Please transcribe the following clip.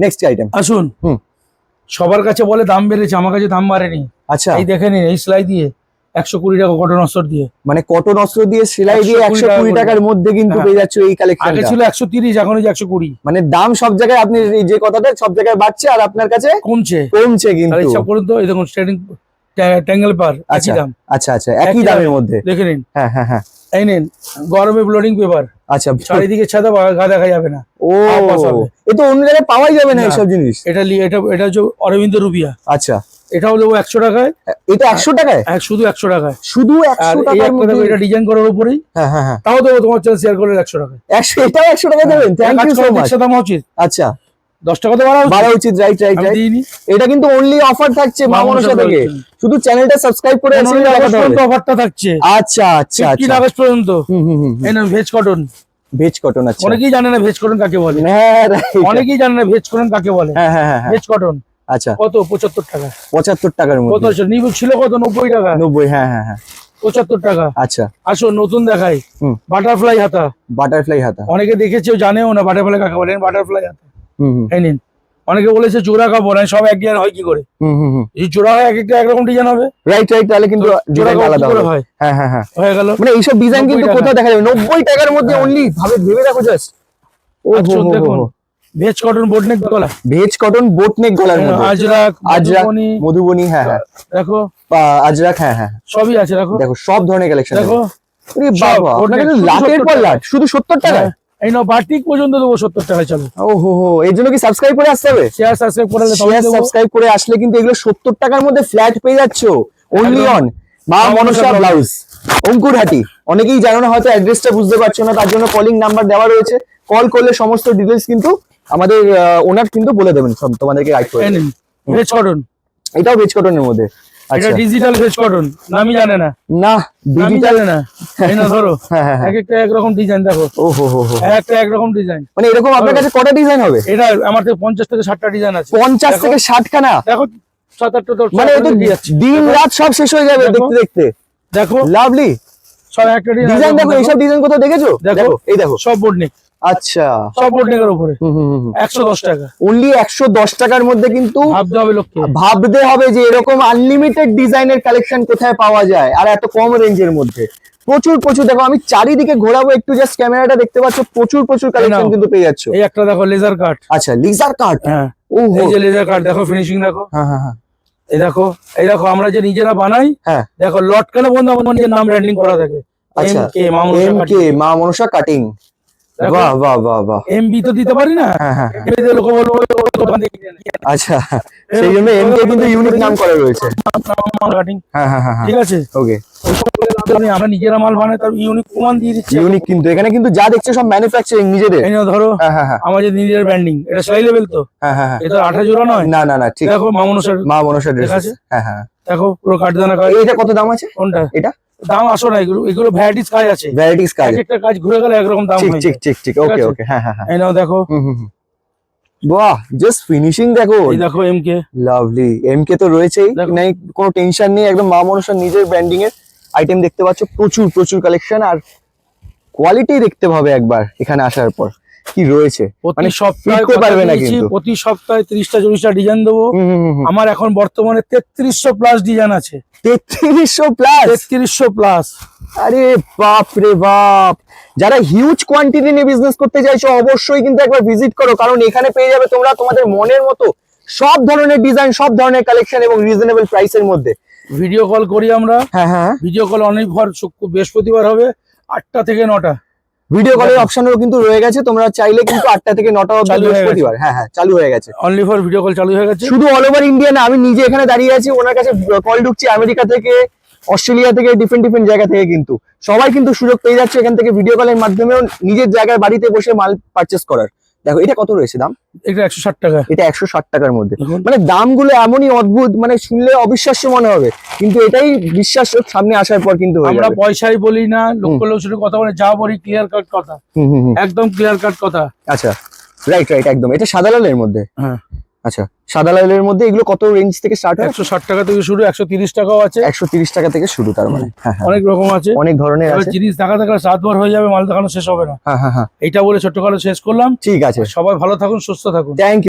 Next item আসুন। সবার কাছে বলে দাম বেড়েছে, আমার কাছে দাম বাড়েনি। আচ্ছা, এই দেখে নিন, এই সেলাই দিয়ে 120 টাকা কটন অস্ত্র দিয়ে, মানে কটন অস্ত্র দিয়ে সেলাই দিয়ে 120 টাকার মধ্যে কিন্তু পেয়ে যাচ্ছে এই কালেকশন। আগে ছিল 130, এখন হচ্ছে 120। মানে দাম সব জায়গায়, আপনি যে কথাটা সব জায়গায় বাড়ছে আর আপনার কাছে কমছে কিন্তু। হিসাব করুন তো, এই দেখুন স্ট্রেটিং ট্যাঙ্গেল পার একই দাম। আচ্ছা আচ্ছা, একই দামের মধ্যে দেখে নিন। হ্যাঁ হ্যাঁ হ্যাঁ, এই নিন গরমে ব্লোডিং পেপার। আচ্ছা, চারিদিকে ছাদা, গা দেখা যাবে না। ও এ তো অন্য জায়গায় পাওয়াই যাবে না এইসব জিনিস। এটা এটা হচ্ছে অরবিন্দ রুবিয়া। আচ্ছা, এটাও দেবো 100 টাকায়। এটা 100 টাকায়? শুধু 100 টাকায়, শুধু 100 টাকার মধ্যে এটা ডিজাইন করার উপরেই। হ্যাঁ হ্যাঁ হ্যাঁ, তাও দেবো তোমার চ্যানেল শেয়ার করে 100 টাকায়। 100, এটাও 100 টাকা দেবেন? Thank you so much. দাম উচিত। আচ্ছা, 10 টাকা তো বাড়া উচিত। Right right right. এটা কিন্তু অনলি অফার থাকছে মা মনসা থেকে। শুধু চ্যানেলটা সাবস্ক্রাইব করে অফারটা থাকছে। আচ্ছা আচ্ছা আচ্ছা, 15 আগস্ট পর্যন্ত। এই নাও ভেজ কটন। ভেজ কটন, আচ্ছা। অনেকেই জানে না ভেজ কটন কাকে বলে। হ্যাঁ, অনেকেই জানে না ভেজ কটন কাকে বলে। হ্যাঁ হ্যাঁ হ্যাঁ, ভেজ কটন। আচ্ছা, কত? 75 টাকা। 75 টাকার কত মধ্যে। নিবু ছিল কত? 90 টাকা। 90, হ্যাঁ হ্যাঁ হ্যাঁ, 75 টাকা। আচ্ছা। আসো নতুন দেখাই, বাটারফ্লাই হাতা। বাটারফ্লাই হাতা অনেকে দেখেছেও, জানেও না বাটারফ্লাই কাকে বলে। বাটারফ্লাই হাতা। এই নিন। অনেকে বলেছে জোড়া কাপড়, সব এক ডিজাইন হয় কি করে? এই জোড়া হয়, এক একটা একরকম ডিজাইন হবে। রাইট রাইট, তাহলে কিন্তু জোড়া আলাদা হয়। হ্যাঁ হ্যাঁ হ্যাঁ, হয়ে গেল। মানে এইসব ডিজাইন কিন্তু কোথাও দেখা যাবে 90 টাকার মধ্যে অনলি। ভেবে দেখো জাস্ট। ও দেখুন, ভেজ কটন বোট নেক গলা। ভেজ কটন বোট নেক গলার মধ্যে আজরাক, মধুবনী। হ্যাঁ হ্যাঁ, দেখো আজরাক। হ্যাঁ হ্যাঁ, সবই আছে। দেখো দেখো সব ধরনের কালেকশন। দেখো বাবা, আপনাদের লাটের পর লাট, শুধু 70 টাকা। এই নাও বাটিক পর্যন্ত দেবো 70 টাকায়। চলো। ওহো, এর জন্য কি সাবস্ক্রাইব করে আসতে হবে? শেয়ার সাবস্ক্রাইব করে আসলে কিন্তু এগুলো 70 টাকার মধ্যে ফ্ল্যাট পেয়ে যাচ্ছ। অনলি অন মা মনসা ব্লাউজ, অঙ্কুরহাটি। অনেকেই জানো না, হয়তো অ্যাড্রেসটা বুঝতে পারছো না, তার জন্য কলিং নাম্বার দেওয়া রয়েছে। কল করলে সমস্ত ডিটেইলস কিন্তু আমাদের ওনার কিন্তু বলে দেবেন, সব তোমাদেরকে গাইড করে। ভেজ কটন, এটাও ভেজ কটনের মধ্যে। এটা ডিজিটাল ভেজ কটন, নামই জানে না। না, ডিজিটাল না। এই না ধরো, এক একটা একরকম ডিজাইন। দেখো, ওহো হো হো, একটা একরকম ডিজাইন। মানে এরকম আপনার কাছে কটা ডিজাইন হবে? এটা আমার থেকে 50 থেকে 60টা ডিজাইন আছে। 50 থেকে 60 খানা? দেখো 7-8টা তো, মানে এটা দিন রাত সব শেষ হয়ে যাবে দেখতে দেখতে। দেখো লাভলি সব একটা ডিজাইন। দেখো এইসব ডিজাইন কোথাও দেখেছো? দেখো, এই দেখো সব বোর্ড নেক। আচ্ছা, সব বোর্ড নেকের উপরে 110 টাকা। অনলি 110 টাকার মধ্যে কিন্তু ভাবতে হবে লোককে, ভাবতে হবে যে এরকম আনলিমিটেড ডিজাইনের কালেকশন কোথায় পাওয়া যায় আর এত কম রেঞ্জের মধ্যে। প্রচুর প্রচুর, দেখো আমি চারিদিকে ঘোরাবো একটু, জাস্ট ক্যামেরাটা দেখতে পাচ্ছ, প্রচুর প্রচুর কালেকশন কিন্তু পেয়ে যাচ্ছ। এই একটা দেখো লেজার কাট। আচ্ছা, লেজার কাট। হ্যাঁ, ওহো, এই যে লেজার কাট দেখো, ফিনিশিং দেখো। হ্যাঁ হ্যাঁ হ্যাঁ, এই দেখো, আমরা যে নিজেরা বানাই। হ্যাঁ, দেখো লটকানে বন্ধু আমার নিজের নাম ব্র্যান্ডিং করা থাকে। এমকে মা মনসা কাটিং। বাহ বাহ বাহ বাহ, এমবি তো দিতে পারি না। হ্যাঁ হ্যাঁ, লোক বলবো দোকান থেকে। আচ্ছা, সেই জন্য এমকে কিন্তু ইউনিক নাম করা রয়েছে। কাটিং। হ্যাঁ হ্যাঁ হ্যাঁ, ঠিক আছে। ওকে, আমরা নিজেরা মাল বানাই, তার ইউনিক প্রমাণ দিয়ে দিচ্ছি। ইউনিক কিন্তু এখানে কিন্তু যা দেখছো সব ম্যানুফ্যাকচারিং নিজেদের। এই না ধরো, হ্যাঁ হ্যাঁ হ্যাঁ, আমাদের নিজের ব্র্যান্ডিং। এটা সেলাই লেভেল তো। হ্যাঁ হ্যাঁ, এটা 18 জোড়া নয়। না না না, ঠিক। দেখো মা মনসা ড্রেস আছে। হ্যাঁ হ্যাঁ, দেখো পুরো কাটদানা কাজ। এটা কত দাম আছে? কোনটা? এটা দাম আসো না, এগুলো ভ্যারাইটিস কাজ আছে। ভ্যারাইটিস কাজ, একটা কাজ ঘুরে গেলে একরকম দাম হয়। ঠিক ঠিক ঠিক, ওকে ওকে, হ্যাঁ হ্যাঁ হ্যাঁ। এই নাও দেখো। বাহ, জাস্ট ফিনিশিং দেখো। এই দেখো এমকে। লাভলি, এমকে তো রয়েছেই, নাই কোনো টেনশন নেই। একদম মা মনসার নিজের ব্র্যান্ডিং এর আইটেম দেখতে পাচ্ছ, প্রচুর প্রচুর কালেকশন। আর কোয়ালিটি দেখতে হবে একবার এখানে আসার পর কি রয়েছে। মানে সপ্তাহে পারবে না কিন্তু, প্রতি সপ্তাহে 30টা 40টা ডিজাইন দেবো। আমার এখন বর্তমানে 3300 প্লাস ডিজাইন আছে। 3300 প্লাস? 3300 প্লাস। আরে বাপ রে বাপ, যারা হিউজ কোয়ান্টিটি নিয়ে বিজনেস করতে চাইছো অবশ্যই কিন্তু একবার ভিজিট করো, কারণ এখানে পেয়ে যাবে তোমরা তোমাদের মনের মতো সব ধরনের ডিজাইন, সব ধরনের কালেকশন এবং রিজনেবল প্রাইসের মধ্যে। ভিডিও কল করি আমরা। হ্যাঁ হ্যাঁ, ভিডিও কল অনেক ভর বৃহস্পতিবার হবে 8টা থেকে 9টা। ভিডিও কলের অপশনও কিন্তু রয়ে গেছে, তোমরা চাইলে কিন্তু 8টা থেকে 9টা অবধি বৃহস্পতিবার। হ্যাঁ হ্যাঁ, চালু হয়ে গেছে। অনলি ফর ভিডিও কল চালু হয়ে গেছে। শুধু অল ওভার ইন্ডিয়া না, আমি নিজে এখানে দাঁড়িয়ে আছি, ওনার কাছে কল ঢুকছে আমেরিকা থেকে, অস্ট্রেলিয়া থেকে, ডিফারেন্ট ডিফারেন্ট জায়গা থেকে কিন্তু সবাই কিন্তু সুযোগ পেয়ে যাচ্ছে এখান থেকে ভিডিও কলের মাধ্যমেও নিজের জায়গায় বাড়িতে বসে মাল পারচেস করার। দেখো এটা কত রয়েছে দাম? এটা 160 টাকা। এটা 160 টাকার মধ্যে। মানে দামগুলো এমনই অদ্ভুত, মানে শুনলে অবিশ্বাস্য মনে হবে, কিন্তু এটাই বিশ্বাস সামনে আসার পর কিন্তু আমরা পয়সাই বলি না, লোক শুধু কথা বলে, যা বলি ক্লিয়ার কাট কথা, একদম ক্লিয়ার কাট কথা। আচ্ছা, রাইট রাইট, একদম। এটা সাদা লালের মধ্যে? হ্যাঁ। আচ্ছা, সাদা লালের মধ্যে এগুলো কত রেঞ্জ থেকে স্টার্ট হয়? 160 টাকা থেকে শুরু, 130 টাকাও আছে। 130 টাকা থেকে শুরু, তার মানে অনেক রকম আছে, অনেক ধরনের আছে। জিনিস দেখা থাকলে 7 বার হয়ে যাবে, মাল দেখানো শেষ হবে না। হ্যাঁ হ্যাঁ হ্যাঁ, এইটা বলে ছোট্ট করে শেষ করলাম। ঠিক আছে, সবাই ভালো থাকুন, সুস্থ থাকুন। Thank you.